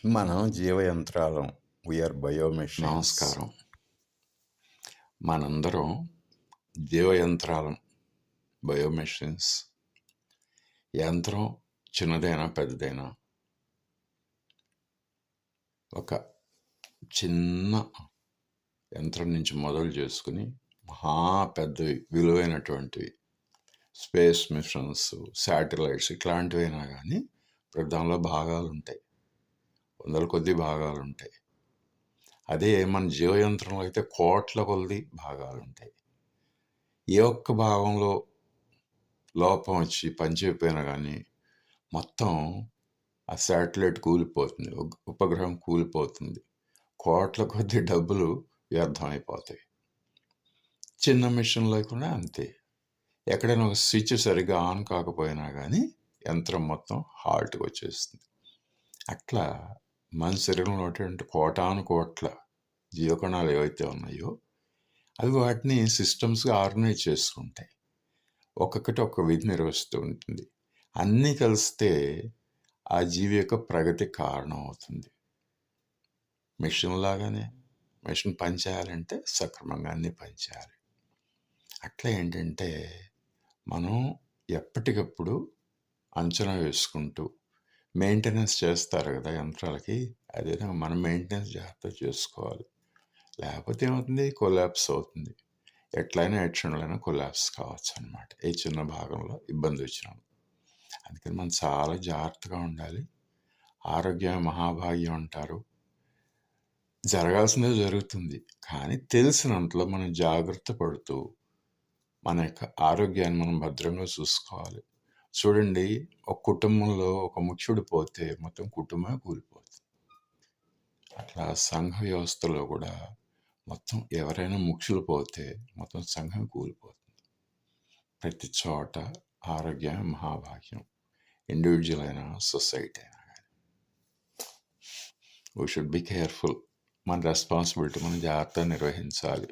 మనం జీవయంత్రాలం. వీఆర్ బయోమెషిన్స్. నమస్కారం. మనందరం జీవయంత్రాలం, బయోమెషిన్స్. యంత్రం చిన్నదైనా పెద్దదైనా ఒక చిన్న యంత్రం నుంచి మొదలు చేసుకుని మహా పెద్ద విలువైనటువంటివి స్పేస్ మిషన్స్, శాటిలైట్స్ ఇట్లాంటివైనా కానీ ఇప్పుడు దానిలో భాగాలు ఉంటాయి, వందల కొద్ది భాగాలు ఉంటాయి. అదే మన జీవయంత్రంలో అయితే కోట్ల కొద్ది భాగాలు ఉంటాయి. ఏ ఒక్క భాగంలో లోపం వచ్చి పనిచేయకపోయినా కానీ మొత్తం ఆ శాటిలైట్ కూలిపోతుంది, ఉపగ్రహం కూలిపోతుంది, కోట్ల కొద్ది డబ్బులు వ్యర్థమైపోతాయి. చిన్న మిషన్లో కూడా అంతే. ఎక్కడైనా ఒక స్విచ్ సరిగ్గా ఆన్ కాకపోయినా కానీ యంత్రం మొత్తం హాల్ట్గా వచ్చేస్తుంది. అట్లా మన శరీరంలో ఉన్నటువంటి కోటాను కోట్ల జీవకణాలు ఏవైతే ఉన్నాయో అవి వాటిని సిస్టమ్స్గా ఆర్గనైజ్ చేసుకుంటాయి. ఒక్కొక్కటి ఒక్క విధి నిర్వహిస్తూ ఉంటుంది. అన్నీ కలిస్తే ఆ జీవి యొక్క ప్రగతి కారణం అవుతుంది. మిషన్ లాగానే మిషన్ పనిచేయాలంటే సక్రమంగా అన్నీ పనిచేయాలి. అట్లా ఏంటంటే మనం ఎప్పటికప్పుడు అంచనా వేసుకుంటూ మెయింటెనెన్స్ చేస్తారు కదా యంత్రాలకి, అదేవిధంగా మనం మెయింటెనెన్స్ జాగ్రత్త చేసుకోవాలి. లేకపోతే ఏమవుతుంది, కొలాప్స్ అవుతుంది. ఎట్లయినా ఎక్షన్లైనా కొలాప్స్ కావచ్చు అనమాట, ఏ చిన్న భాగంలో ఇబ్బంది వచ్చినాము. అందుకని మనం చాలా జాగ్రత్తగా ఉండాలి. ఆరోగ్యమే మహాభాగ్యం అంటారు. జరగాల్సిందే జరుగుతుంది, కానీ తెలిసినంతలో మనం జాగ్రత్త పడుతూ మన యొక్క ఆరోగ్యాన్ని మనం భద్రంగా చూసుకోవాలి. చూడండి, ఒక కుటుంబంలో ఒక ముఖ్యుడు పోతే మొత్తం కుటుంబమే కూలిపోతుంది. అట్లా సంఘ వ్యవస్థలో కూడా మొత్తం ఎవరైనా ముఖ్యులు పోతే మొత్తం సంఘం కూలిపోతుంది. ప్రతి చోట ఆరోగ్యం మహాభాగ్యం, ఇండివిజువల్ అయినా సొసైటీ అయినా కానీ. We should be careful. మన రెస్పాన్సిబిలిటీ మనం జాగ్రత్తగా నిర్వహించాలి.